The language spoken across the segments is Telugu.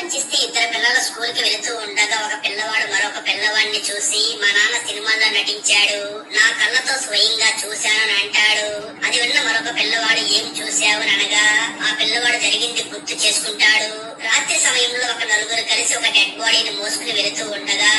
ఆలోచిస్తే ఇద్దరు పిల్లలు స్కూల్ కి వెళుతూ ఉండగా ఒక పిల్లవాడు మరొక పిల్లవాడిని చూసి మా నాన్న సినిమాల్లో నటించాడు, నా కళ్ళతో స్వయంగా చూశానని అంటాడు. అది విన్న మరొక పిల్లవాడు ఏం చూశావు అనగా ఆ పిల్లవాడు జరిగింది గుర్తు చేసుకుంటాడు. రాత్రి సమయంలో ఒక నలుగురు కలిసి ఒక డెడ్ బాడీని మోసుకుని వెళుతూ ఉండగా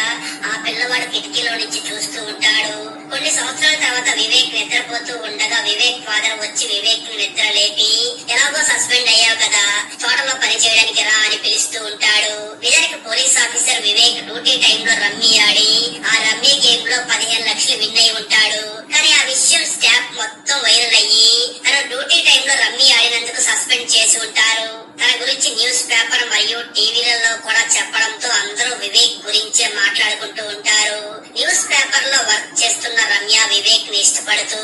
ఆ పిల్లవాడు కిటికీలో నుంచి చూస్తూ ఉంటాడు. కొన్ని సంవత్సరాల తర్వాత వివేక్ నిద్రపోతూ ఉండగా వివేక్ ఫాదర్ వచ్చి వివేక్ ని నిద్ర లేపి, ఎలాగో సస్పెండ్ అయ్యావు కదా, తోటలో పని చేయడానికి రా అని పిలుస్తూ ఉంటాడు. నిజానికి పోలీస్ ఆఫీసర్ వివేక్ డ్యూటీ టైంలో రమ్మీ ఆడి ఆ రమ్మీ గేమ్ లో 15 లక్షలు విన్ అయి ఉంటాడు. కానీ ఆ విషయం స్టాఫ్ మొత్తం వైరల్ అయ్యి తన డ్యూటీ టైంలో రమ్మీ ఆడినందుకు సస్పెండ్ చేసి ఉంటారు. తన గురించి న్యూస్ పేపర్ మరియు టీవీలలో కూడా చెప్పడంతో అందరూ వివేక్ గురించే మాట్లాడుకుంటూ ఉంటారు. న్యూస్ పేపర్ లో వర్క్ చేస్తున్న రమ్య వివేక్ ని ఇష్టపడుతూ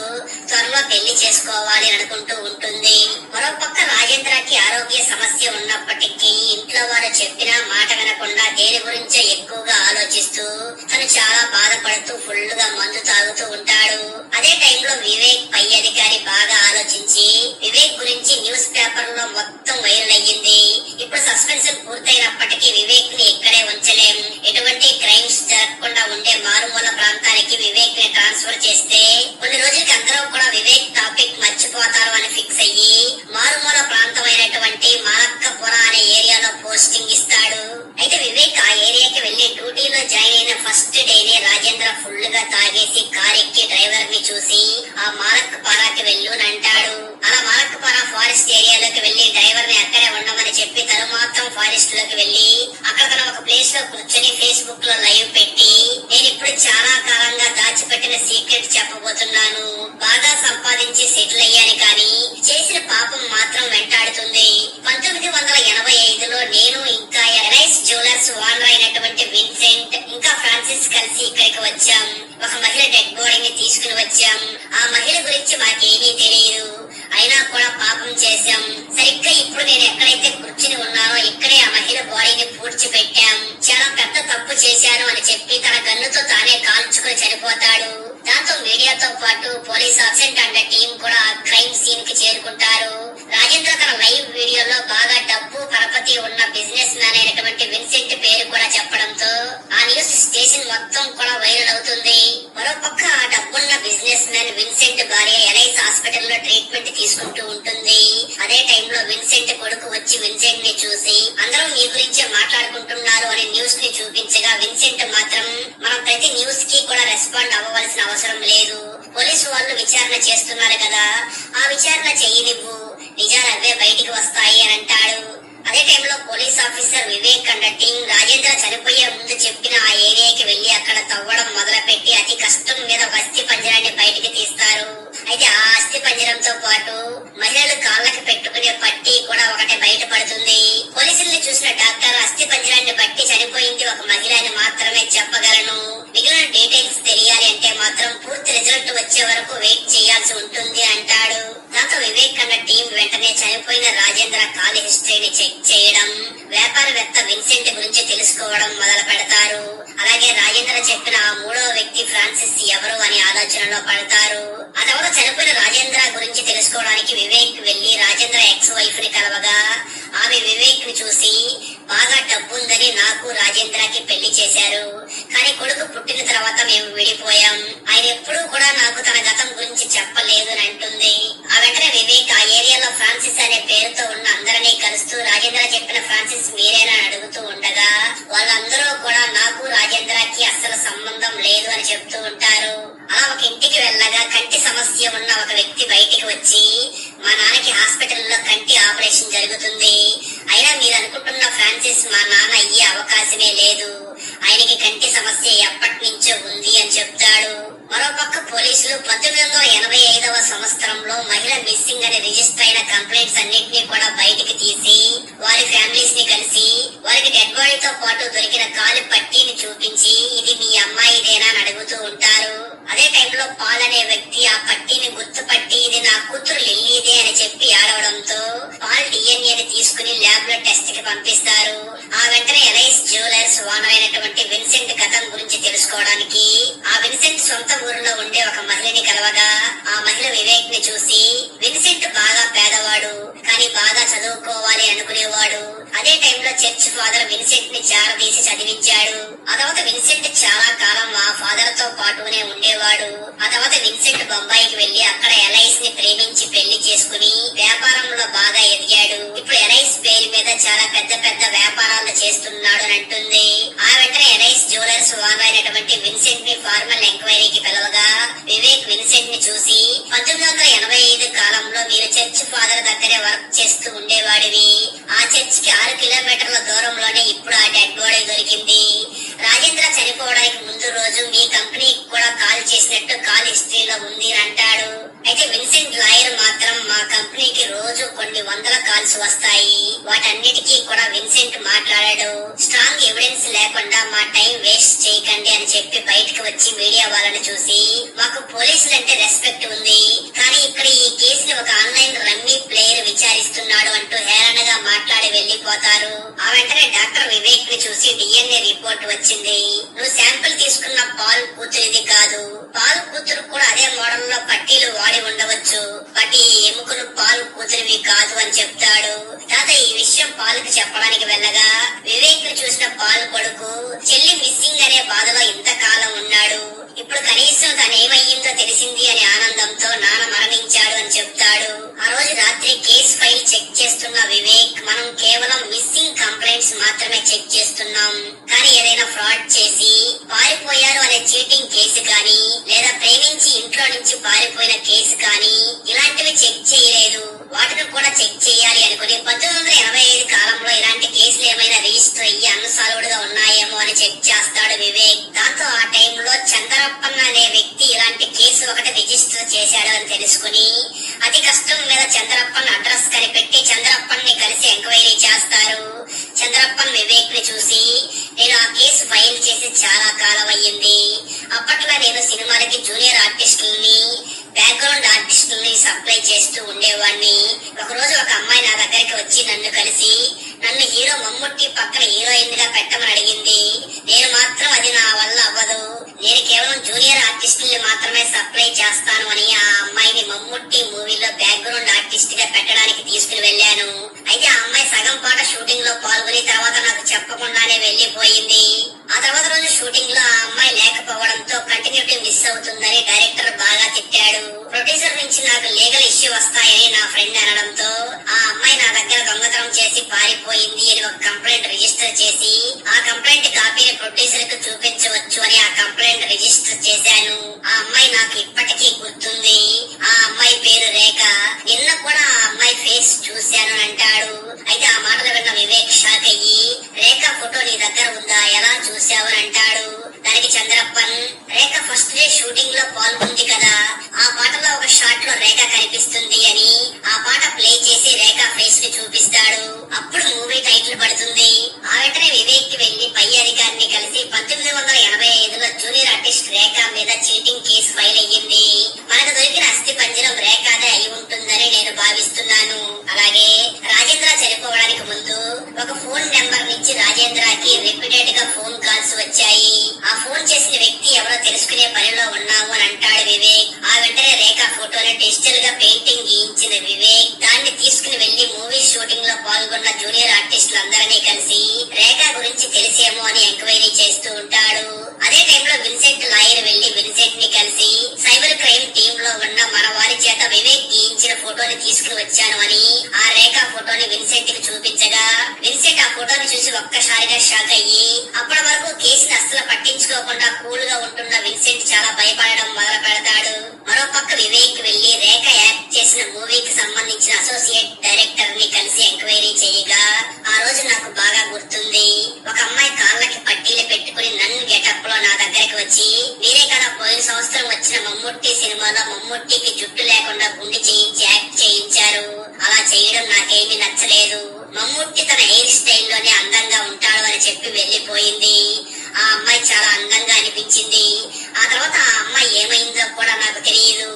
త్వరలో పెళ్లి చేసుకోవాలి అనుకుంటూ ఉంటుంది. మరోపక్క రాజేంద్రకి ఆరోగ్య సమస్య ఉన్నప్పటికీ ఇంట్లో వారు చెప్పినా మాట వినకుండా దేని గురించో ఎక్కువగా ఆలోచిస్తూ తను చాలా బాధపడుతూ ఫుల్ గా మందు తాగుతూ ఉంటాడు. అదే టైంలో వివేక్ పై అధికారి బాగా ఆలోచించి వివేక్ గురించి న్యూస్ పేపర్ లో మొత్తం వైరల్ అయ్యింది. ఇప్పుడు సస్పెన్షన్ పూర్తయినప్పటికీ వివేక్ ని ఇక్కడే ఉంచలేం, ఎటువంటి క్రైమ్స్ జరగకుండా ఉండే మారుమూల ప్రాంతానికి వివేక్ ని ట్రాన్స్ఫర్ చేస్తే కొన్ని రోజులకి అందరూ కూడా వివేక్ టాపిక్ మర్చిపోతారు అని ఫిక్స్ అయ్యి మారుమూల ప్రాంతమైనటువంటి మాలక్కపుర అనే ఏరియాలో పోస్టింగ్ ఇస్తాడు. అయితే వివేక్ ఆ ఏరియాకి వెళ్లి డ్యూటీలో జాయిన్ అయిన ఫస్ట్ డేనే రాజేంద్ర ఫుల్ గా తాగేసి కార్ ఎక్కి డ్రైవర్ ని చూసి ఆ మాలక్కపురాకి వెళ్ళునంటాడు. అలా మాలక్కపుర ఫారెస్ట్ ఏరియాలోకి వెళ్లి డ్రైవర్ ని అక్కడే ఉండమని చెప్పి తను మాత్రం ఫారెస్ట్ లోకి వెళ్లి అక్కడ తన ఒక ప్లేస్ లో కూర్చొని ఫేస్బుక్ లో లైవ్ పెట్టి, నేను ఇప్పుడు చాలా కాలంగా దాచిపెట్టిన సీక్రెట్ చెప్పబోతున్నాను, బాగా సంపాదించి సెటిల్ అయ్యాను కానీ చేసిన పాపం మాత్రం వెంటాడుతుంది. 1985లో నేను ఇంకా ఎరైస్ జ్యువెలర్స్ ఓనర్ అయినటువంటి విన్సెంట్ ఇంకా ఫ్రాన్సిస్ కలిసి ఇక్కడికి వచ్చాం. ఒక మహిళ డెడ్ బాడీని తీసుకుని వచ్చాం. ఆ మహిళ గురించి మాకేమీ తెలియదు, అయినా కూడా పాపం చేశాం. సరిగ్గా ఇప్పుడు నేను ఎక్కడైతే కూర్చుని ఉన్నానో ఇక్కడే ఆ మహిళ బాడీని పూడ్చిపెట్టాం. చాలా పెద్ద తప్పు చేశాను అని చెప్పి తన గన్నుతో తానే కాల్చుకుని చనిపోతాడు. దాంతో మీడియాతో పాటు పోలీస్ ఆఫీసర్ అండ్ టీం కూడా ఆ క్రైమ్ సీన్ కి చేరుకుంటారు. రాజేంద్ర తన లైవ్ వీడియోలో బాగా డబ్బు పరపతి ఉన్న బిజినెస్ మ్యాన్ అయినటువంటి విన్సెంట్ పేరు కూడా చెప్పడంతో ఆ న్యూస్ స్టేషన్ మొత్తం కూడా వైరల్ అవుతుంది. మరోపక్క ఆ డబ్బున్న బిజినెస్ మ్యాన్ విన్సెంట్ భార్య ఎలైస్ హాస్పిటల్ లో ట్రీట్మెంట్ తీసుకుంటూ ఉంటుంది. అదే టైంలో విన్సెంట్ కొడుకు వచ్చి విన్సెంట్ ని చూసి అందరూ నీ గురించే మాట్లాడుకుంటున్నారు అని న్యూస్ ని చూపించగా విన్సెంట్ మాత్రం మనం ప్రతి న్యూస్ కి కూడా రెస్పాండ్ అవ్వవలసిన అవసరం లేదు, పోలీసు వాళ్ళు విచారణ చేస్తున్నారు కదా, ఆ విచారణ చెయ్యనివ్వు, నిజాలు అవే బయటికి వస్తాయి అని అంటాడు. అదే టైంలో police officer Vivek and team Rajendra చనిపోయే ముందు చెప్పిన ఆ ఏరియాకి వెళ్లి అక్కడ తవ్వడం మొదలుపెట్టి అతి కష్టం మీద ఒక అస్థి పంజరాన్ని బయటికి తీస్తారు. అయితే ఆ అస్థి పంజరంతో పాటు మహిళలు కాళ్ళకి పెట్టుకునే పట్టి కూడా ఒకటి బయటపడుతుంది. పోలీసుల్ని చూసిన డాక్టర్ అస్థి పంజరాన్ని బట్టి చనిపోయింది ఒక మహిళ అని మాత్రమే చెప్పగలను, మిగిలిన డీటెయిల్స్ తెలియాలి అంటే మాత్రం పూర్తి రిజల్ట్ వచ్చే వరకు వెయిట్ చేయాల్సి ఉంటుంది అంటాడు. దాంతో వివేక్ అన్న టీం వెంటనే చనిపోయిన రాజేంద్ర కాల్ హిస్టరీని చెక్ చేయడం, వ్యాపారవేత్త విన్సెంట్ గురించి తెలుసుకోవడం మొదలు పెడతారు. అలాగే రాజేంద్ర చెప్పిన ఆ మూడో వ్యక్తి ఫ్రాన్సిస్ ఎవరు అని ఆలోచనలో పడతారు. ఆ తర్వాత చనిపోయిన రాజేంద్ర గురించి తెలుసుకోవడానికి వివేక్ వెళ్లి రాజేంద్ర ఎక్స్ వైఫ్ ని కలవగా ఆమె వివేక్ ని చూసి బాగా డబ్బుందని నాకు రాజేంద్రకి పెళ్లి చేశారు, కానీ కొడుకు పుట్టిన తర్వాత మేము విడిపోయాం, ఆయన ఎప్పుడూ కూడా నాకు తన గతం గురించి చెప్పలేదు అని అంటుంది. ఆ వెంటనే వివేక్ ఆ ఏరియాలో ఫ్రాన్సిస్ అనే పేరుతో ఉన్న అందరినీ కలుస్తూ రాజేంద్ర చెప్పిన ఫ్రాన్సిస్ మీరేనా అని అడుగుతూ ఉండగా వాళ్ళందరూ కూడా నాకు రాజేంద్రకి అస్సలు సంబంధం లేదు అని చెప్తూ ఉంటారు. అలా ఒక ఇంటికి వెళ్ళగా కంటి సమస్య ఉన్న ఒక వ్యక్తి బయటికి వచ్చి మా నాన్నకి హాస్పిటల్లో కంటి ఆపరేషన్ జరుగుతుంది, అయినా మీరు అనుకుంటున్న ఫ్రాన్సిస్ మా నాన్న అయ్యే అవకాశమే లేదు, ఆయనకి కంటి సమస్య ఎప్పటి నుంచో ఉంది అని చెప్తాడు. మరోపక్క పోలీసులు 1985వ సంవత్సరంలో మహిళ మిస్సింగ్ అని రిజిస్టర్ అయిన కంప్లైంట్స్ అన్నింటినీ కూడా బయటికి తీసి వారి ఫ్యామిలీస్ ని కలిసి వారికి డెడ్ బాడీతో పాటు దొరికిన కాలు పట్టీని చూపించి ఇది మీ అమ్మాయిదేనా అని అడుగుతూ ఉంటారు. అదే టైంలో పాల్ అనే వ్యక్తి ఆ పట్టీని గుర్తుపట్టి ఇది నా కూతురు లిల్లీదే అని చెప్పి ఆడవడంతో పాల్ డిఎన్ఏని తీసుకుని ల్యాబ్ లో టెస్ట్ కి పంపిస్తారు. ఆ వెంటనే ఎరైస్ జ్యువెలర్స్ ఓనర్ అయినటువంటి విన్సెంట్ గతం గురించి తెలుసుకోవడానికి ఆ విన్సెంట్ సొంత ఊరిలో ఉండే ఒక మహిళని కలవగా ఆ మహిళ వివేక్ ని చూసి విన్సెంట్ బాగా పేదవాడు కానీ బాగా చదువుకోవాలి అనుకునేవాడు. అదే టైంలో చర్చ్ ఫాదర్ విన్సెంట్ ని చేరదీసి చదివించాడు. ఆ తర్వాత విన్సెంట్ చాలా కాలం ఆ ఫాదర్ తో పాటునే ఉండేవాడు. ఆ తర్వాత విన్సెంట్ బొంబాయికి వెళ్లి అక్కడ ఎలైస్ ని ప్రేమించి పెళ్లి చేసుకుని వ్యాపారంలో బాగా ఎదిగాడు. ఇప్పుడు ఎలైస్ పేరు మీద చాలా పెద్ద పెద్ద వ్యాపారాలు చేస్తున్నాడు అని అంటుంది. ఆ వెంటనే ఎలైస్ జ్యువెలర్స్ ఓనర్ అయినటువంటి విన్సెంట్ ని ఫార్మల్ ఎంక్వైరీకి పిలవగా వివేక్ విన్సెంట్ ని చూసి 1985 కాలంలో మీరు చర్చ్ ఫాదర్ దగ్గరే వర్క్ చేస్తూ ఉండేవాడివి. ఆ చర్చ్ కి 6 కిలోమీటర్ల దూరంలోనే ఇప్పుడు ఆ డెడ్ బాడీ దొరికింది. రాజేంద్ర చనిపోవడానికి ముందు రోజు మీ కంపెనీకి కూడా కాల్ చేసినట్టు కాల్ హిస్టరీలో ఉంది అంటాడు. అయితే విన్సెంట్ లాయర్ మాత్రం మా కంపెనీకి రోజు కొన్ని వందల కాల్స్ వస్తాయి, వాటన్నిటికీ కూడా విన్సెంట్ మాట్లాడాడు. స్ట్రాంగ్ ఎవిడెన్స్ లేకుండా మా టైం వేస్ట్ చేయకండి అని చెప్పి బయటకు వచ్చి మీడియా వాళ్ళని చూసి మాకు పోలీసులంటే రెస్పెక్ట్ ఉంది, కానీ ఇక్కడ ఈ కేసుని ఒక ఆన్లైన్ రమ్మీ ప్లేయర్ విచారిస్తున్నాడు అంటూ హేళనగా మాట్లాడి వెళ్లిపోతారు. ఆ వెంటనే డాక్టర్ వివేక్ ని చూసి డిఎన్ఏ రిపోర్ట్ వచ్చింది. నువ్వు శాంపిల్ తీసుకున్న పాల్ కూతురిది కాదు, పాల్ కూతురు కూడా అదే మోడల్ లో పట్టీలు వాడి ఉండవచ్చు, బట్ ఈ ఎముకలు పాల్ కూతురివి కాదు అని చెప్తాడు. తాత ఈ విషయం పాల్కి చెప్పడానికి వెళ్ళగా వివేక్ ని చూసిన పాల్ కొడుకు చెల్లి మిస్సింగ్ అనే బాధలో ఇంతకాలం ఉన్నాడు, ఇప్పుడు కనీసం తనేమయ్యిందో తెలిసింది అనే ఆనందంతో నాన్న మరణించాడు అని చెప్తాడు. ఆ రోజు రాత్రి కేసు ఫైల్ చెక్ చేస్తున్న వివేక్ మనం కేవలం మిస్సింగ్ కంప్లైంట్స్ మాత్రమే చెక్ చేస్తున్నాం, కానీ ఏదైనా ఫ్రాడ్ చేసి పారిపోయారు అనే చీటింగ్ కేసు కానీ లేదా ప్రేమించి ఇంట్లో నుంచి పారిపోయిన కేసు కానీ ఇలాంటివి చెక్ చేయలేదు, వాటిని కూడా చెక్ చేయాలి అనుకుని 1985 కాలంలో ఇలాంటి కేసులు ఏమైనా రిజిస్టర్ అయ్యి అన్సాల్వ్డ్ గా ఉన్నాయేమో అని చెక్ చేస్తాడు వివేక్. దాంతో ఆ టైంలో చంద్రప్పన్న అనే వ్యక్తి ఇలాంటి కేసు ఒకటి రిజిస్టర్ చేశాడు అని తెలుసుకుని అతి కష్టం మీద చంద్రప్పన్ అడ్రస్ కనిపెట్టి చంద్రప్పన్ ని కలిసి ఎంక్వైరీ చేస్తారు. చంద్రప్పన్ వివేక్ ని చూసి నేను ఆ కేసు ఫైల్ చేసి చాలా కాలం అయ్యింది, అప్పట్లో నేను సినిమాలకి జూనియర్ ఆర్టిస్టులని బ్యాక్గ్రౌండ్ ఆర్టిస్టులని సప్లై చేస్తూ ఉండేవాడిని. ఒక రోజు ఒక అమ్మాయి నా దగ్గరికి వచ్చి నన్ను కలిసి నన్ను హీరో మమ్ముట్టి పక్కన హీరోయిన్ గా పెట్టమని అడిగింది. నేను మాత్రం అది నా వల్ల అవ్వదు, నేను కేవలం జూనియర్ ఆర్టిస్టుల్ని మాత్రమే సప్లై చేస్తాను అని ఆ అమ్మాయిని మమ్ముట్టి మూవీలో బ్యాక్గ్రౌండ్ ఆర్టిస్ట్ గా పెట్టడానికి తీసుకుని వెళ్ళాను. అయితే ఆ అమ్మాయి సగం పాట షూటింగ్ లో పాల్గొని తర్వాత నాకు చెప్పకుండానే వెళ్లిపోయింది. ఆ తర్వాత రోజు షూటింగ్ లో ఆ అమ్మాయి లేకపోవడంతో కంటిన్యూటీ మిస్ అవుతుందని డైరెక్టర్ బాగా తిట్టాడు. ప్రొడ్యూసర్ నుంచి నాకు లీగల్ ఇష్యూ వస్తాయని నా ఫ్రెండ్ అనడంతో ఆ అమ్మాయి నా దగ్గర దొంగతనం చేసి పారిపోయింది అని ఒక కంప్లైంట్ రిజిస్టర్ చేసి ఆ కంప్లైంట్ కాపీని ప్రొడ్యూసర్ కు చూపించవచ్చు అని ఆ కంప్లైంట్ రిజిస్టర్ చేశాను. ఆ అమ్మాయి నాకు ఇప్పటికీ గుర్తుంది, ఆ అమ్మాయి పేరు రేఖ, నిన్న కూడా ఆ అమ్మాయి ఫేస్ చూశాను అంటాడు. అయితే ఆ మాటలు విన్న వివేక్ షాక్ అయ్యి రేఖ ఫోటో నీ దగ్గర ఉందా, ఎలా చూశావు అని అంటాడు. దానికి చంద్రప్పన్ రేఖ ఫస్ట్ డే షూటింగ్ లో పాల్గొంది కదా, ఆ పాటలో ఒక షాట్ లో రేఖ కనిపిస్తుంది అని ఆ పాట ప్లే చేసి రేఖ ఫేస్ ని చూపిస్తాడు. అప్పుడు మూవీ టైటిల్ పడుతుంది. ఆ వెంటనే వివేక్ కి వెళ్లి పై అధికారిని కలిసి 1985లో జూనియర్ ఆర్టిస్ట్ రేఖ మీద చీటింగ్ కేసు ఫైల్ అయ్యింది, మనకు దొరికిన అస్థి పంజరం రేఖదే అయి ఉంటుందని నేను భావిస్తున్నాను. అలాగే రాజేంద్ర చనిపోవడానికి ముందు ఒక ఫోన్ నెంబర్ నుంచి రాజేంద్రకి రిపీటెడ్ గా ఫోన్ కాల్స్ వచ్చాయి, ఆ ఫోన్ చేసిన వ్యక్తి ఎవరో తెలుసుకునే పనిలో ఉన్నాము అని అంటాడు వివేక్. ఆ వెంటనే రేఖ ఫోటోని డిజిటల్ గా పెయింటింగ్ గీయించిన వివేక్ దాన్ని తీసుకుని వెళ్లి మూవీ షూటింగ్ లో పాల్గొన్న జూనియర్ ఆర్టిస్టులందరినీ కలిసి రేఖ గురించి తెలిసేమో అని ఎంక్వైరీ చేస్తూ ఉంటాడు. అదే టైంలో విన్సెంట్ లాయర్ వెళ్లి విన్సెంట్ ని కలిసి సైబర్ క్రైమ్ టీమ్ లో ఉన్న మన వారి చేత వివేక్ గీయించిన ఫోటోని తీసుకుని వచ్చాను అని ఆ రేఖ ఫోటోని విన్సెంట్ కి చూపించగా విన్సెంట్ ఆ ఫోటోని చూసి ఒక్కసారిగా షాక్ అయ్యి అప్పటి వరకు కేసుని అస్సలు పట్టించుకోకుండా కూల్ గా ఉంటున్న విన్సెంట్ చాలా భయపడడం మొదలు పెడతాడు. మరో పక్క వివేక్ వెళ్లి రేఖ యాక్ట్ చేసిన మూవీకి సంబంధించిన అసోసియేట్ డైరెక్టర్ ని కలిసి ఎంక్వైరీ చేయగా ఆ రోజు నాకు బాగా గుర్తుంది, ఒక అమ్మాయి కాళ్ళకి పట్టీలు పెట్టుకుని నన్ను గెటప్ లో నా దగ్గరికి వచ్చి మీరే కదా పోయిన సంవత్సరం వచ్చిన మమ్ముట్టి సినిమాలో మమ్ముట్టికి జుట్టు లేకుండా గుండి చేయించి యాక్ట్ చేయించారు, అలా చేయడం నాకేమీ నచ్చలేదు, మమ్ముట్టి తన హెయిర్ స్టైల్ లోనే అందంగా ఉంటాడు అని చెప్పి వెళ్లిపోయింది. ఆ అమ్మాయి చాలా అందంగా అనిపించింది. ఆ తర్వాత ఆ అమ్మాయి ఏమైందో కూడా నాకు తెలియదు,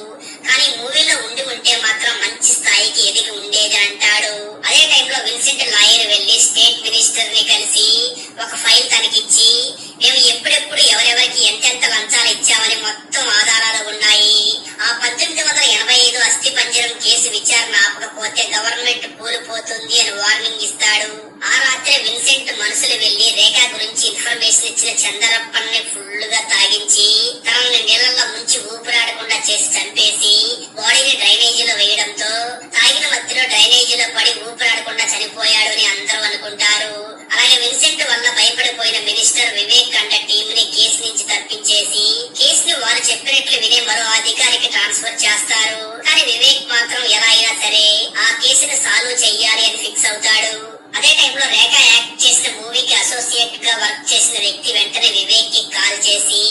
కానీ మూవీలో ఉండి ఉంటే మాత్రం మంచి స్థాయికి ఎదిగి ఉండేది అంటాడు. అదే టైంలో విన్సెంట్ లాయర్ వెళ్లి స్టేట్ మినిస్టర్ ని కలిసి ఒక ఫైల్ తనకిచ్చి మేము ఎప్పుడెప్పుడు ఎవరెవరికి ఎంతెంత లంచాలు ఇచ్చామని మొత్తం ఆధారాలు ఉన్నాయి, ఆ 1985 అస్థి పంజరం కేసు విచారణ ఆపకపోతే గవర్నమెంట్ కూలిపోతుంది అని వార్నింగ్ ఇస్తాడు. ఇంతలోనే విన్సెంట్ మనుషులు వెళ్లి రేఖ గురించి ఇన్ఫర్మేషన్ ఇచ్చిన చందరప్పని ఫుల్ గా తాగించి తనని నీళ్ళల్లో ముంచి ఊపిరాడకుండా చేసి చంపేసి బాడీని డ్రైనేజీలో వేయడంతో తాగిన మధ్యలో డ్రైనేజీలో పడి ఊపిరాడకుండా చనిపోయాడు అని అందరూ అనుకుంటారు. అలాగే విన్సెంట్ వల్ల భయపడిపోయిన మినిస్టర్ వివేక్ కంట టీమ్ ని కేసు నుంచి తప్పించేసి కేసుని వారు చెప్పినట్లు వినే మరో అధికారికి ట్రాన్స్ఫర్ చేస్తారు. కానీ వివేక్ మాత్రం ఎలా అయినా సరే ఆ కేసుని సాల్వ్ చెయ్యాలి అని ఫిక్స్ అవుతాడు. అదే టైంలో రేఖ యాక్ట్ చేసిన మూవీకి అసోసియేట్ గా వర్క్ చేసిన వ్యక్తి వెంటనే వివేక్ కి కాల్ చేసి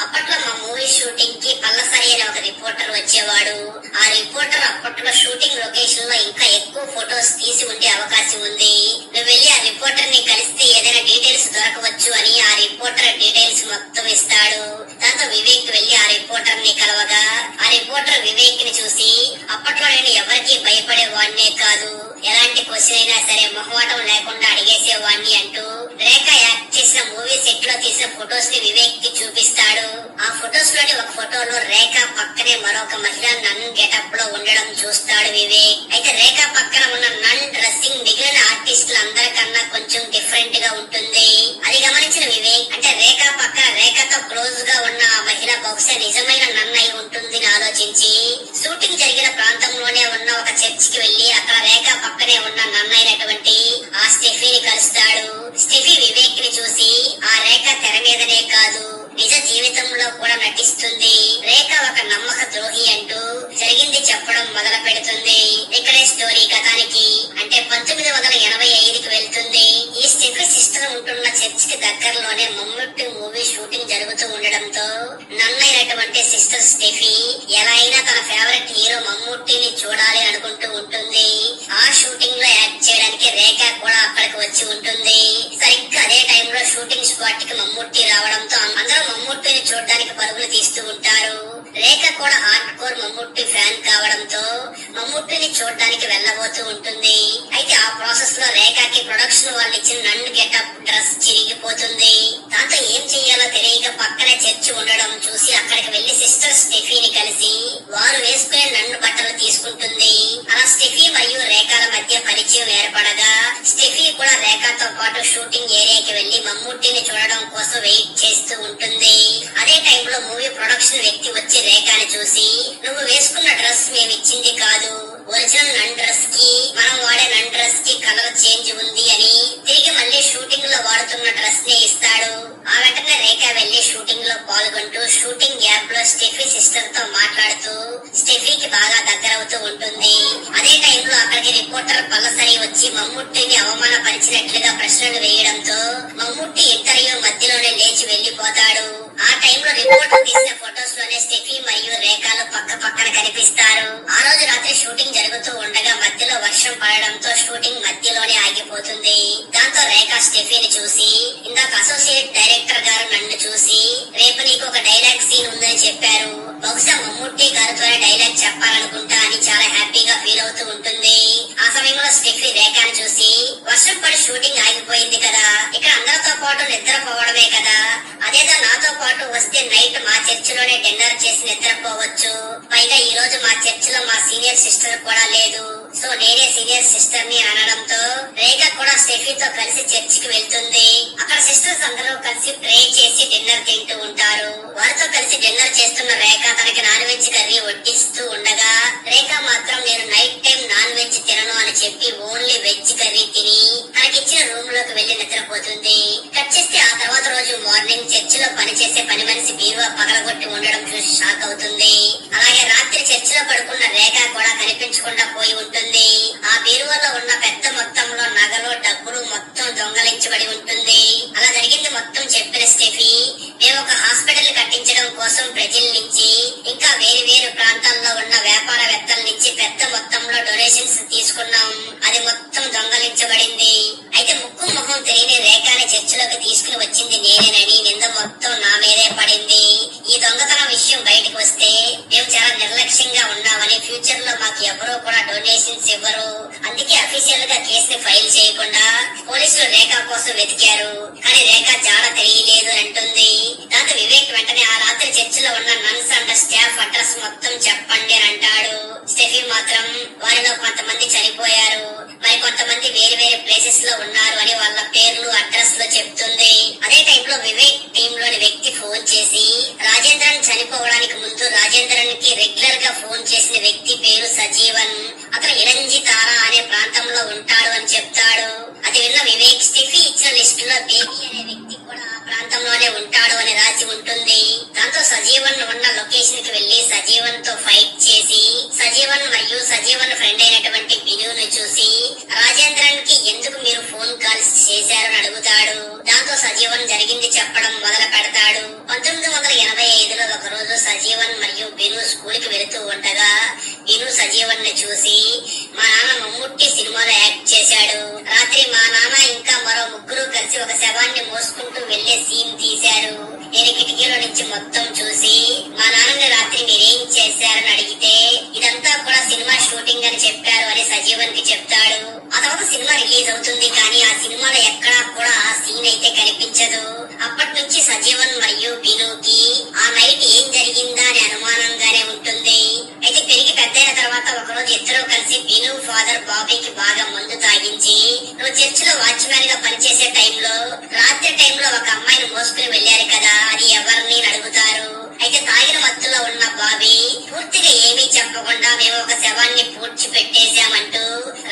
అప్పట్లో మా మూవీ షూటింగ్ కి పల్లసరి అనే ఒక రిపోర్టర్ వచ్చేవాడు. ఆ రిపోర్టర్ అప్పట్లో షూటింగ్ లొకేషన్ లో ఇంకా ఎక్కువ ఫొటోస్ తీసి ఉండే అవకాశం ఉంది. నువ్వు వెళ్లి ఆ రిపోర్టర్ ని కలిస్తే ఏదైనా డీటెయిల్స్ దొరకవచ్చు అని ఆ రిపోర్టర్ డీటెయిల్స్ మొత్తం ఇస్తాడు. దాంతో వివేక్ వెళ్లి ఆ రిపోర్టర్ ని కలవగా ఆ రిపోర్టర్ వివేక్ ని చూసి అప్పట్లో నేను ఎవరికి భయపడే వాడినే కాదు, ఎలాంటి క్వశ్చన్ అయినా సరే మొహమాటం లేకుండా అడిగేసేవాడిని అంటూ రేఖ యాక్ట్ చేసిన మూవీ సెట్ లో తీసిన ఫొటోస్ ని వివేక్ కి చూపిస్తాడు. ఆ ఫొటోస్ లోని ఒక ఫోటోలో రేఖ పక్కనే మరొక మహిళ నన్ గెటప్ లో ఉండడం చూస్తాడు వివేక్. అయితే రేఖ పక్కన ఉన్న నన్ డ్రెస్సింగ్ మిగిలిన ఆర్టిస్టులు అందరికన్నా కొంచెం డిఫరెంట్ గా ఉంటుంది. అది గమనించిన వివేక్ అంటే రేఖ పక్కన రేఖతో క్లోజ్ గా ఉన్న ఆ మహిళ బహుశా నిజమైన నన్ అయి ఉంటుందని ఆలోచించి షూటింగ్ జరిగిన ప్రాంతంలోనే ఉన్న ఒక చర్చ్ కి వెళ్లి అక్కడ రేఖ పక్కనే ఉన్న నన్ అయినటువంటి ఆ స్టెఫీని కలుస్తాడు. స్టెఫీ వివేక్ ని చూసి ఆ రేఖ తెర మీదనే కాదు నిజ జీవితంలో కూడా నటిస్తుంది, రేఖ ఒక నమ్మక ద్రోహి అంటూ జరిగింది చెప్పడం మొదలు పెడుతుంది. ఇక్కడే స్టోరీ కథానికి అంటే 1985కి వెళ్తుంది. ఈ స్టెఫీ సిస్టర్ ఉంటున్న చర్చ్ కి దగ్గరలోనే మమ్ముట్టి మూవీ షూటింగ్ జరుగుతూ ఉండడంతో నన్నైనటువంటి సిస్టర్ స్టెఫీ ఎలా అయినా తన ఫేవరెట్ హీరో మమ్ముట్టిని చూడాలి అనుకుంటూ ఉంటుంది. ఆ షూటింగ్ లో యాక్ట్ చేయడానికి రేఖ కూడా అక్కడికి వచ్చి ఉంటుంది. సరిగ్గా అదే టైంలో షూటింగ్ స్పాట్ కి మమ్ముట్టి రావడంతో అందరూ మమ్ముట్టిని చూడడానికి పరుగులు తీస్తూ ఉంటారు. రేఖ కూడా హార్డ్ కోర్ మమ్ముట్టి ఫ్యాన్ కావడంతో మమ్ముట్టిని చూడడానికి వెళ్ళబోతూ ఉంటుంది. అయితే ఆ ప్రాసెస్ లో రేఖకి ప్రొడక్షన్ వాళ్ళు ఇచ్చిన నన్ను గెటప్ డ్రెస్ చిరిగిపోతుంది. దాంతో ఏం చెయ్యాలో తెలియక పక్కనే చర్చి ఉండడం చూసి అక్కడికి వెళ్లి సిస్టర్ స్టెఫీని కలిసి వారు వేసుకునే నన్ను బట్టలు తీసుకుంటుంది. అలా స్టెఫీ మరియు రేఖల మధ్య పరిచయం ఏర్పడగా స్టెఫీ కూడా రేఖతో పాటు షూటింగ్ ఏరియాకి వెళ్లి మమ్ముట్టిని చూడడం కోసం వెయిట్ చేస్తూ ఉంటుంది. అదే టైంలో మూవీ ప్రొడక్షన్ వ్యక్తి వచ్చి రేఖని చూసి నువ్వు వేసుకున్న డ్రెస్ మేమిచ్చింది కాదు, ఒరిజినల్ నన్ డ్రెస్ కి మనం వాడే నన్ డ్రెస్ కి కలర్ చేంజ్ ఉంది అని తిరిగి మళ్ళీ షూటింగ్ లో వాడుతున్న డ్రెస్ నే ఇస్తాడు. ఆ వెంటనే రేఖ వెళ్లి షూటింగ్ లో పాల్గొంటూ షూటింగ్ గ్యాప్ లో స్టెఫీ సిస్టర్ తో మాట్లాడుతూ స్టెఫీకి బాగా దగ్గరవుతూ ఉంటుంది. అదే టైంలో అక్కడికి రిపోర్టర్ పల్లసరి వచ్చి మమ్ముట్టిని అవమానపరిచినట్లుగా ప్రశ్నలు వేయడంతో మమ్ముట్టి ఇంటర్వ్యూ మధ్యలోనే లేచి వెళ్లిపోతాడు. ఆ టైంలో రిపోర్టర్ తీసిన ఫొటోస్ లోనే స్టెఫీ మరియు రేఖలు పక్క పక్కన కనిపిస్తారు. ఆ రోజు రాత్రి షూటింగ్ జరుగుతూ ఉండగా మధ్యలో వర్షం పడడంతో షూటింగ్ మధ్యలోనే ఆగిపోతుంది. దాంతో రేఖ స్టెఫీని చూసి ఇందాక అసోసియేట్ డైరెక్టర్ గారు నన్ను చూసి రేపు నీకు ఒక డైలాగ్ సీన్ ఉందని చెప్పారు, బహుశా మమ్ముట్టి గారితోనే డైలాగ్ చెప్పాలనుకుంటా అని చాలా హ్యాపీగా ఫీల్ అవుతూ ఉంటుంది. ఆ సమయంలో స్టెఫీ రేఖని చూసి వర్షం పడి షూటింగ్ ఆగిపోయింది కదా, ఇక్కడ అందరితో పాటు నిద్రపోవడమే కదా, అదేదో నాతో పాటు వస్తే నైట్ మా చర్చిలోనే డిన్నర్ చేసి నిద్రపోవచ్చు, పైగా ఈ రోజు మా చర్చిలో మా సీనియర్ సిస్టర్ కూడా లేదు, సో నేనే సీనియర్ సిస్టర్ ని అనడంతో రేఖ కూడా స్టెఫీతో కలిసి చర్చికి వెళ్తుంది. అక్కడ సిస్టర్స్ అందరూ కలిసి ప్రే చేసి డిన్నర్ తింటూ ఉంటారు. వారితో కలిసి డిన్నర్ చేస్తున్న రేఖ తనకి నాన్ వెజ్ కర్రీ వడ్డిస్తూ ఉండగా రేఖ మాత్రం నేను నైట్ టైం నాన్ వెజ్ తినను అని చెప్పి ఓన్లీ వెజ్ కర్రీ తిని తనకిచ్చిన రూమ్ లోకి వెళ్లి నిద్రపోతుంది. కట్ చేస్తే ఆ తర్వాత రోజు మార్నింగ్ చర్చిలో పనిచేసే పని మనిషి బీరువా పగలగొట్టి ఉండడం చూసి షాక్ అవుతుంది. అలాగే రాత్రి చర్చిలో పడుకున్న రేఖ కూడా కనిపించకుండా పోయి ఉంటుంది. ఆ బీరువాలో ఉన్న పెద్ద మొత్తంలో నగలు డబ్బులు మొత్తం దొంగలించబడి ఉంటుంది. అలా జరిగింది మొత్తం చెప్పిన స్టెఫీ మేము ఒక హాస్పిటల్ కట్టించడం కోసం ప్రజల నుంచి ఇంకా వేరు వేరు ప్రాంతాల్లో ఉన్న వ్యాపారవేత్తల నుంచి పెద్ద మొత్తంలో డొనేషన్స్ తీసుకున్నాం, అది మొత్తం దొంగలించబడింది. అయితే ముక్కు మొహం తెలియని రేఖని చర్చిలోకి తీసుకుని వచ్చింది నేనేనని నింద మొత్తం నా మీదే పడింది. ఈ దొంగతనం విషయం బయటకు వస్తే మేము చాలా నిర్లక్ష్యంగా ఉన్నామని, ఫ్యూచర్ లో మాకు ఎవరూ కూడా డొనేషన్స్ ఇవ్వరు, అందుకే అఫీషియల్ గా కేసుని ఫైల్ చేయకుండా పోలీసులు రేఖ కోసం వెతికారు, కానీ రేఖ జాడ తెలియలేదు అంటుంది. దాంతో వివేక్ వెంటనే ఆ రాత్రి చర్చిలో ఉన్న నన్స్ అండ్ స్టాఫ్ అడ్రస్ మొత్తం చెప్పండి అని అంటాడు. స్టెఫీ మాత్రం వారిలో కొంతమంది చనిపోయారు, మరి కొంతమంది వేరే వేరే ప్లేసెస్ లో ఉన్నారు అని వాళ్ళ పేర్లు అడ్రస్ లో చెప్తుంది. అదే టైంలో వివేక్ టీమ్ లోని వ్యక్తి ఫోన్ చేసి రాజేంద్రన్ చనిపోవడానికి ముందు రాజేంద్రన్ కి రెగ్యులర్ గా ఫోన్ చేసిన వ్యక్తి పేరు సజీవన్, అతను ఇరంజి తారా అనే ప్రాంతంలో ఉంటాడు అని చెప్తాడు. అది విన్న వివేక్ స్టెఫీ ఇచ్చిన లిస్ట్ లో బేబీ అనే వ్యక్తి కూడా ఆ ప్రాంతంలోనే ఉంటాడు అని రాసి ఉంటుంది. దాంతో సజీవన్ ఉన్న లొకేషన్ కి వెళ్లి సజీవన్ తో ఫైట్ చేసి సజీవన్ మరియు సజీవన్ ఫ్రెండ్ అయినటువంటి బినును చూసి రాజేంద్రన్ కి ఎందుకు మీరు ఫోన్ కాల్స్ చేశారని అడుగుతాడు. దాంతో సజీవన్ జరిగింది చెప్పడం మొదలు పెడతాడు. 1985లో ఒక రోజు సజీవన్ మరియు బిను స్కూల్ కి వెళుతూ ఉండగా బిను సజీవన్ ని చూసి మా నాన్న మమ్ముట్టి సినిమాలో యాక్ట్ చేశాడు, రాత్రి మా నాన్న ఇంకా మరో ముగ్గురు కలిసి ఒక శవాన్ని మోసుకుంటూ వెళ్లే సీన్ తీశారు, నేను కిటికీలో నుంచి మొత్తం చూసి మా నాన్నని రాత్రి మీరేం చేశారని అడిగితే ఇదంతా కూడా సినిమా షూటింగ్ అని చెప్పారు అని సజీవన్ కి చెప్తాడు. ఆ తర్వాత సినిమా రిలీజ్ అవుతుంది కానీ ఆ సినిమాలో ఎక్కడా కూడా ఆ సీన్ అయితే కనిపించదు. అప్పటి నుంచి సజీవన్ మరియు బినుకి ఆ నైట్ ఏం జరిగిందా అని అనుమానంగానే ఉంటుంది. అయితే పెరిగి పెద్దయిన తర్వాత ఒకరోజు ఇద్దరు కలిసి బిను ఫాదర్ బాబీకి బాగా మందు తాగించి నువ్వు చర్చ్ లో వాచ్మ్యాన్ గా పనిచేసే టైంలో రాత్రి టైంలో ఒక అమ్మాయిని మోసుకుని వెళ్లారు కదా, అది ఎవరిని అడుగుతారు. అయితే తాగిన మత్తులో ఉన్న బాబీ పూర్తిగా ఏమీ చెప్పకుండా మేము ఒక శవాన్ని పూడ్చి పెట్టేశామంటూ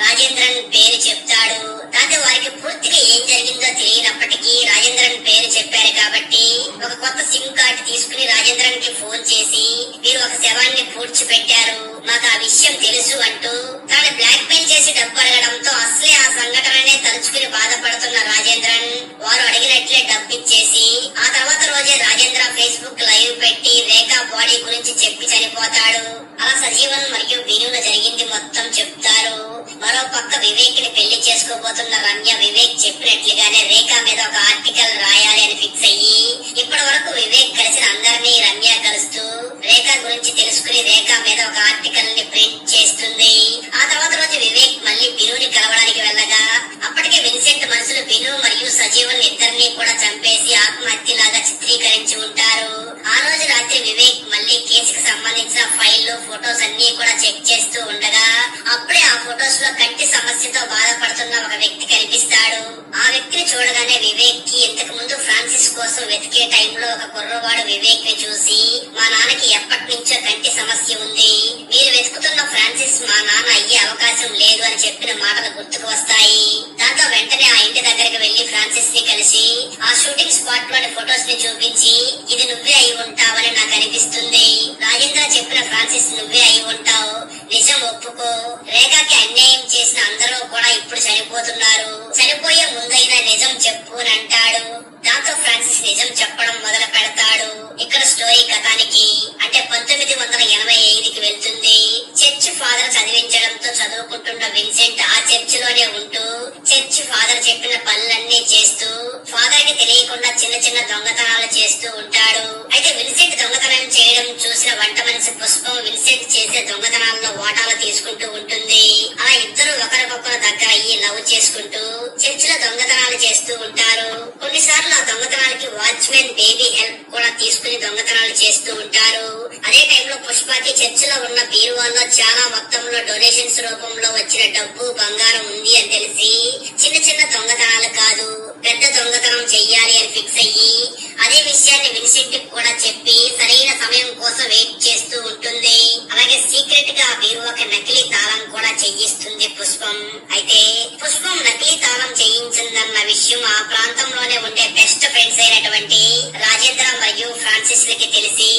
రాజేంద్రన్ పేరు చెప్తాడు. దాంతో వారికి పూర్తిగా ఏం జరిగిందో తెలియనప్పటికీ రాజేంద్రన్ పేరు చెప్పారు కాబట్టి ఒక కొత్త సిమ్ కార్డు తీసుకుని రాజేంద్రన్ కి ఫోన్ చేసి మీరు ఒక శవాన్ని పూడ్చి పెట్టారు, మాకు ఆ విషయం తెలుసు అంటూ తాను బ్లాక్ మెయిల్ చేసి డబ్బు అడగడంతో అసలే ఆ సంఘటననే తలుచుకుని బాధపడుతున్న రాజేంద్రన్ వారు అడిగినట్లే డబ్బు ఇచ్చేసి ఆ తర్వాత రోజే రాజేంద్ర ఫేస్బుక్ లైవ్ పెట్టి రేఖా బాడీ గురించి చెప్పి చనిపోతాడు. అలా సజీవన్ మరియు బినులో జరిగింది మొత్తం చెప్తారు. మరో పక్క వివేక్ ని పెళ్లి చేసుకోబోతున్న రమ్య వివేక్ చెప్పినట్లుగానే రేఖా మీద ఒక ఆర్టికల్ రాయాలి అని ఫిక్స్ అయ్యి ఇప్పటి వరకు వివేక్ కలిసిన అందరినీ రమ్య కలుస్తూ రేఖా గురించి తెలుసుకుని రేఖా మీద ఒక ఆర్టికల్ ని ప్రింట్ చేస్తుంది. ఆ తర్వాత రోజు వివేక్ మళ్ళీ బినుని కలవడానికి వెళ్ళగా అప్పటికే విన్సెంట్ మనుషులు బిను మరియు సజీవన్ ఇద్దరిని కూడా చంపేసి ఆత్మహత్యలాగా చిత్రీకరించి ఉంటారు. ఆ రోజు రాత్రి వివేక్ మళ్ళీ కేసుకు సంబంధించిన ఫైళ్లు ఫొటోస్ అన్ని కూడా చెక్ చేస్తూ ఉండగా అప్పుడే ఆ ఫొటోస్ లో కంటి సమస్యతో బాధపడుతున్న ఒక వ్యక్తి కనిపిస్తాడు. ఆ వ్యక్తిని చూడగానే వివేక్ కి ఇంతకు ముందు ఫ్రాన్సిస్ కోసం వెతికే టైంలో ఒక కుర్రవాడు వివేక్ ని చూసి మా నాన్నకి ఎప్పటి నుంచో కంటి సమస్య ఉంది, మీరు వెతుకుతున్న ఫ్రాన్సిస్ మా నాన్న అయ్యే అవకాశం లేదు అని చెప్పిన మాటలు గుర్తుకు వస్తాయి. దాంతో వెంటనే ఆ ఇంటి దగ్గరికి వెళ్లి ఫ్రాన్సిస్ ని కలిసి ఆ షూటింగ్ స్పాట్ లోని ఫొటోస్ ని చూపించి ఇది నువ్వే అయి ఉంటావని నాకు అనిపిస్తుంది, రాజేంద్ర చెప్పిన ఫ్రాన్సిస్ నువ్వే అయి ఉంటావు, నిజం ఒప్పుకో, రేఖకి అన్యాయం చేసిన అందరూ కూడా ఇప్పుడు చనిపోతున్నారు, చనిపోయే ముందైనా నిజం చెప్పు అని అంటాడు. దాంతో ఫ్రాన్సిస్ నిజం చెప్పడం మొదలు పెడతాడు. ఇక్కడ స్టోరీ కథానికి అంటే 1985కి వెళ్తుంది. చర్చ్ ఫాదర్ చదివించడంతో చదువుకుంటున్న విన్సెంట్ ఆ చర్చ్ లోనే ఉంటూ చర్చ్ ఫాదర్ చెప్పిన పనులన్నీ చేస్తూ ఫాదర్ కి తెలియకుండా చిన్న చిన్న దొంగతనాలు చేస్తూ ఉంటాడు. అయితే విన్సెంట్ దొంగతనం చేయడం చూసిన వంట మనిషి పుష్పం విన్సెంట్ చేసే దొంగతనాల్లో వాటాలు తీసుకుంటూ ఉంటుంది. అలా ఇద్దరు ఒకరికొకరు దగ్గర అయ్యి లవ్ చేసుకుంటూ చర్చ్ లో దొంగతనాలు చేస్తూ ఉంటారు. కొన్నిసార్లు ఆ దొంగతనాలకి వాచ్మెన్ బేబీ హెల్ప్ కూడా తీసుకుని దొంగతనాలు చేస్తూ ఉంటారు. అదే టైంలో పుష్పకి చర్చ్ లో ఉన్న బీరువాల్లో చాలా మొత్తంలో డొనేషన్స్ రూపంలో వచ్చిన డబ్బు బంగారం ఉంది అని తెలిసి చిన్న చిన్న దొంగతనాలు కాదు పెద్ద దొంగతనం చెయ్యాలి అని ఫిక్స్ అయ్యి అదే విషయాన్ని విన్సెంట్ కి కూడా చెప్పి సరైన సమయం కోసం వెయిట్ చేస్తూ ఉంటుంది. అలాగే సీక్రెట్ గా ఆ బీరువాకి నకిలీ తాళం కూడా చెయ్యిస్తుంది పుష్పం. అయితే పుష్పం నకిలీ తాళం చేయించిందన్న విషయం ఆ ప్రాంతంలోనే ఉండే బెస్ట్ ఫ్రెండ్స్ అయినటువంటి రాజేంద్ర మరియు ఫ్రాన్సిస్ లకి తెలిసి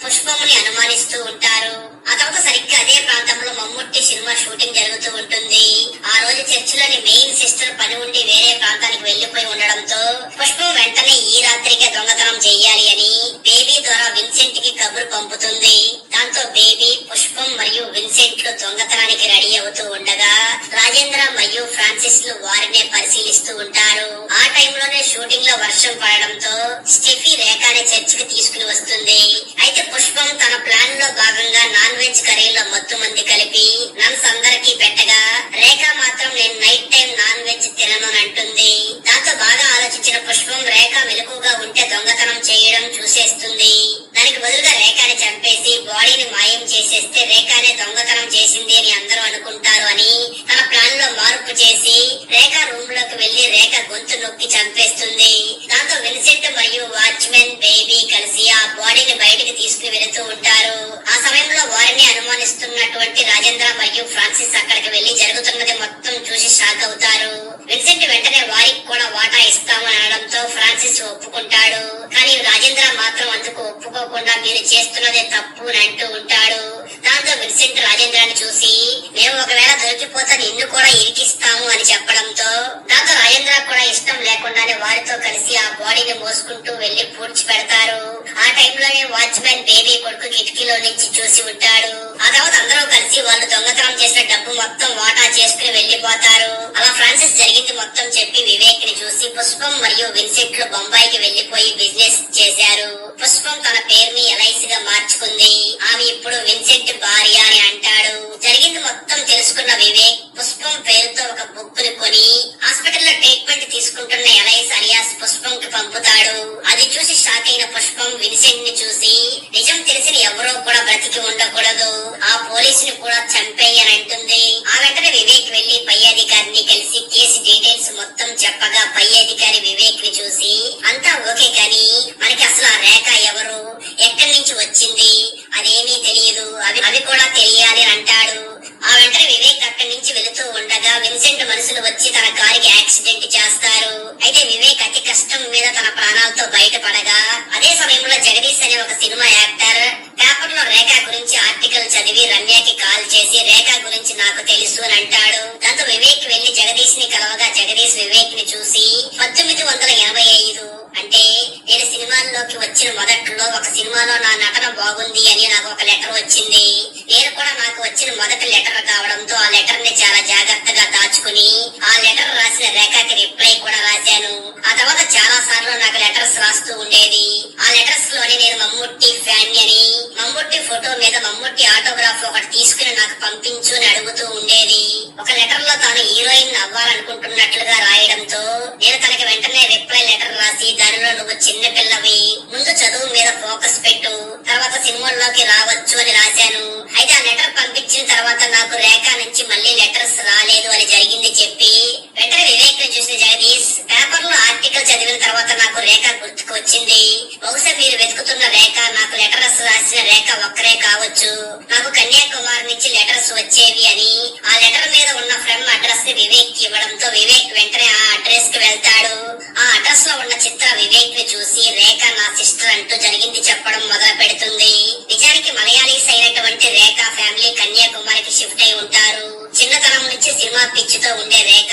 పుష్పంని అనుమానిస్తూ ఉంటారు. ఆ తర్వాత సరిగ్గా అదే ప్రాంతంలో మమ్ముట్టి సినిమా షూటింగ్ జరుగుతూ ఉంటుంది. ఆ రోజు చర్చ్ లోని మెయిన్ సిస్టర్ పని ఉండి వేరే ప్రాంతానికి వెళ్లిపోయి ఉండడంతో పుష్పం వెంటనే ఈ రాత్రికే దొంగతనం చెయ్యాలి అని బేబీ ద్వారా విన్సెంట్ కి కబురు పంపుతుంది. దాంతో బేబీ పుష్పం మరియు విన్సెంట్ లు దొంగతనానికి రెడీ అవుతూ ఉండగా రాజేంద్ర మరియు ఫ్రాన్సిస్ లు వారినే పరిశీలిస్తూ ఉంటారు. ఆ టైంలోనే షూటింగ్ లో వర్షం పడడంతో స్టెఫీ రేఖాని చర్చ్ కి తీసుకుని వస్తుంది. అయితే పుష్పం తన ప్లాన్ లో భాగంగా నాన్ వెజ్ కర్రీలో మత్తు మంది కలిపి నన్స్ అందరికీ పెట్టగా రేఖ మాత్రం నేను నైట్ టైం నాన్ వెజ్ తినను అంటుంది. దాంతో బాగా ఆలోచించిన పుష్పం రేఖ మెలకుగా ఉంటే దొంగతనం చేయడం చూసేస్తుంది. దానికి బదులుగా రేఖని చంపేసి బాడీని మాయం చేసేస్తే రేఖనే దొంగతనం చేసింది అని అందరూ అనుకుంటారు అని తన ప్లాన్ లో మార్పు చేసి రేఖ రూమ్ లోకి వెళ్లి రేఖ గొంతు నొక్కి చంపేస్తుంది. దాంతో విన్సెంట్ మరియు వాచ్మెన్ బేబీ కలిసి ఆ బాడీని బయటికి తీసుకుని వెళుతూ ఉంటారు. ఆ సమయంలో వారిని అనుమానిస్తున్నటువంటి రాజేంద్ర మరియు ఫ్రాన్సిస్ అక్కడికి వెళ్లి జరుగుతున్నది మొత్తం చూసి షాక్ అవుతారు. విన్సెంట్ వెంటనే వారికి కూడా వాటా ఇస్తామని అనడంతో ఫ్రాన్సిస్ ఒప్పుకుంటాడు. కానీ రాజేంద్ర మాత్రం అందుకు ఒప్పుకోకుండా మీరు చేస్తున్నదే తప్పు అని అంటూ ఉంటాడు. దాంతో విన్సెంట్ రాజేంద్రాన్ని చూసి మేము ఒకవేళ దొరికిపోతే నిన్ను కూడా ఇరికిస్తాము అని చెప్పడంతో దాంతో రాజేంద్ర కూడా ఇష్టం లేకుండానే వారితో కలిసి ఆ బాడీని మోసుకుంటూ వెళ్లి పూడ్చి పెడతారు. ఆ టైంలోనే వాచ్మెన్ బేబీ కొడుకు కిటికీలో నుంచి చూసి ఉంటాడు. ఆ తర్వాత అందరూ కలిసి వాళ్ళు దొంగతనం చేసిన డబ్బు మొత్తం వాటా చేసుకుని వెళ్లిపోతారు. అలా ఫ్రాన్సిస్ జరిగింది మొత్తం చెప్పి వివేక్ ని చూసి పుష్పం మరియు విన్సెంట్ లు బొంబాయికి వెళ్లిపోయి బిజినెస్ చేశారు. పుష్పం తన పేరుని ఎలైస్ గా మార్చుకుంది. ఆమె ఇప్పుడు విన్సెంట్ భార్య అని అంటాడు. జరిగింది మొత్తం తెలుసుకున్న వివేక్ పుష్పం పేరుతో ఒక బుక్ ని కొని హాస్పిటల్ లో ట్రీట్మెంట్ తీసుకుంటున్న ఎలైస్ అలియాస్ పుష్పం కి పంపుతాడు. అది చూసి షాక్ అయిన పుష్పం విన్సెంట్ ని చూసి నిజం తెలిసిన ఎవరో కూడా బ్రతికి ఉండకూడదు, ఆ పోలీసుని కూడా చంపేయి అని అంటుంది. ఆ వెంటనే వివేక్ వెళ్లి పై అధికారిని కలిసి కేసు డీటెయిల్స్ మొత్తం చెప్పగా పై అధికారి వివేక్ ని చూసి అంతా ఓకే కానీ మనకి అసలు ఆ రేఖ ఎవరు, ఎక్కడి నుంచి వచ్చింది అదేమీ తెలియదు, అవి కూడా తెలియాలి అని అంటాడు. ఆ వెంటనే వివేక్ అక్కడి నుంచి వెళుతూ ఉండగా విన్సెంట్ మనుషులు వచ్చి తన కారుకి యాక్సిడెంట్ చేస్తారు. అయితే వివేక్ అతి కష్టం మీద తన ప్రాణాలతో బయటపడగా అదే సమయంలో జగదీష్ అనే ఒక సినిమా యాక్టర్ పేపర్ లో రేఖ గురించి ఆర్టికల్ చదివి రమ్యకి కాల్ చేసి రేఖ గురించి నాకు తెలుసు అని అంటాడు. దాంతో వివేక్ వెళ్లి జగదీష్ ని కలవగా జగదీష్ వివేక్ ని చూసి 1985 అంటే నేను సినిమాల్లోకి వచ్చిన మొదట్లో ఒక సినిమాలో నా నటన బాగుంది అని నాకు ఒక లెటర్ వచ్చింది. నేను కూడా నాకు వచ్చిన మొదటి లెటర్ కావడంతో ఆ లెటర్ ని చాలా జాగ్రత్తగా దాచుకుని ఆ లెటర్ రాసిన రేఖకి రిప్లై కూడా రాశాను. ఆ తర్వాత చాలా సార్లు నాకు లెటర్స్ రాస్తూ ఉండేది. ఆ లెటర్స్ లోని నేను మమ్ముట్టి ఫ్యాన్ అని, మమ్ముట్టి ఫోటో మీద మమ్ముట్టి ఆటోగ్రాఫ్ ఒకటి తీసుకుని నాకు పంపించు అని అడుగుతూ ఉండేది. ఒక లెటర్ లో తాను హీరోయిన్ అవ్వాలనుకుంటున్నట్లుగా రాయడంతో నేను తనకి వెంటనే రిప్లై లెటర్ రాసి దానిలో నువ్వు చిన్న పిల్లవి, ముందు చదువు మీద ఫోకస్ పెట్టు, తర్వాత సినిమాల్లోకి రావచ్చు అని రాశాను. అయితే ఆ లెటర్ పంపించిన తర్వాత నాకు రేఖ నుంచి మళ్ళీ లెటర్స్ రాలేదు అని జరిగింది చెప్పి వెంటనే వివేక్ ని చూసిన జగదీష్ పేపర్ లో ఆర్టికల్ చదివిన తర్వాత నాకు రేఖ గుర్తుకు వచ్చింది. బహుశా మీరు వెతుకుతున్న రేఖ నాకు లెటర్స్ రాసిన రేఖ ఒక్కరే కావచ్చు, నాకు కన్యాకుమారి నుంచి లెటర్స్ వచ్చేవి అని ఆ లెటర్ మీద ఉన్న ఫ్రమ్ అడ్రస్ ని వివేక్ కి ఇవ్వడంతో వివేక్ వెంటనే ఆ అడ్రస్ కి వెళ్తాడు. ఆ అడ్రస్ లో ఉన్న చిత్ర వివేక్ ని చూసి రేఖ నా సిస్టర్ అంటూ జరిగింది చెప్పడం మొదలు పెడుతుంది. నిజానికి మలయాళీస్ అయినటువంటి రేఖ ఫ్యామిలీ కన్యాకుమారికి షిఫ్ట్ అయి ఉంటారు. చిన్నతనం నుంచి సినిమా పిచ్చితో ఉండే రేఖ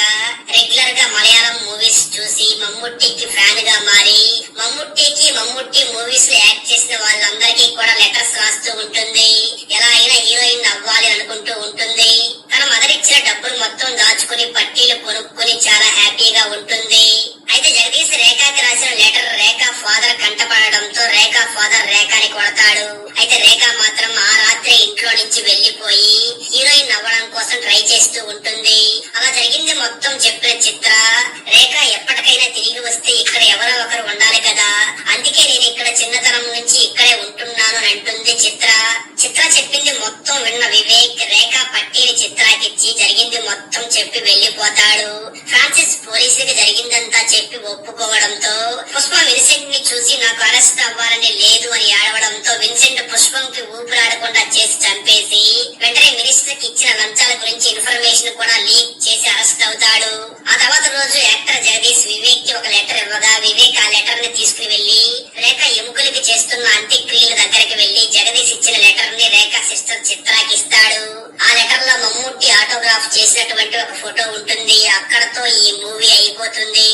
రెగ్యులర్ గా మలయాళం మూవీస్ చూసి మమ్ముట్టికి ఫ్యాన్ గా మారి మమ్ముట్టి మూవీస్ లో యాక్ట్ చేసిన వాళ్ళందరికీ కూడా లెటర్స్ రాస్తూ ఉంటుంది. ఎలా అయినా హీరోయిన్ అవ్వాలి అనుకుంటూ ఉంటుంది. తన మదర్ ఇచ్చిన డబ్బులు మొత్తం దాచుకుని పట్టీలు కొనుక్కుని చాలా హ్యాపీగా ఉంటుంది. అయితే జగదీష్ రేఖకి రాసిన లెటర్ రేఖ ఫాదర్ కంటపడడంతో రేఖ ఫాదర్ రేఖని కొడతాడు. అయితే రేఖ మాత్రం ఆ రాత్రి ఇంట్లో నుంచి వెళ్లిపోయి హీరోయిన్ అవ్వడం కోసం ట్రై చేస్తూ ఉంటుంది. అలా జరిగింది మొత్తం చెప్పిన చిత్ర రేఖ ఎప్పటికైనా తిరిగి వస్తే ఇక్కడ ఎవరో ఒకరు ఉండాలి కదా, అందుకే నేను ఇక్కడ చిన్నతనం నుంచి ఇక్కడే ఉంటున్నాను అని అంటుంది చిత్ర. చిత్ర చెప్పింది మొత్తం విన్న వివేక్ రేఖ పట్టీని చిత్రాకిచ్చి జరిగింది మొత్తం చెప్పి వెళ్లిపోతాడు. ఫ్రాన్సిస్ పోలీసుకి జరిగిందంతా చెప్పి ఒప్పుకోవడంతో పుష్ప విన్సెంట్ ని చూసి నాకు అరెస్ట్ అవ్వాలని లేదు అని ఏడవడంతో విన్సెంట్ పుష్పం కి ఊపిరాడకుండా చేసి చంపేసి వెంటనే మినిస్టర్ కి ఇచ్చిన లంచాల గురించి ఇన్ఫర్మేషన్ కూడా లీక్ చేసి అరెస్ట్ అవుతాడు. ఆ తర్వాత రోజు యాక్టర్ జగదీష్ వివేక్ కి ఒక లెటర్ ఇవ్వగా వివేక్ ఆ లెటర్ ని తీసుకుని వెళ్లి రేఖ ఎముకలకి చేస్తున్న అంత్యక్రియల దగ్గరికి వెళ్లి జగదీష్ ఇచ్చిన లెటర్ ని రేఖ సిస్టర్ చిత్రాకి ఇస్తాడు. ఆ లెటర్ లో మమ్ముట్టి ఆటోగ్రాఫ్ చేసినటువంటి ఒక ఫోటో ఉంటుంది. అక్కడతో ఈ మూవీ అయిపోతుంది.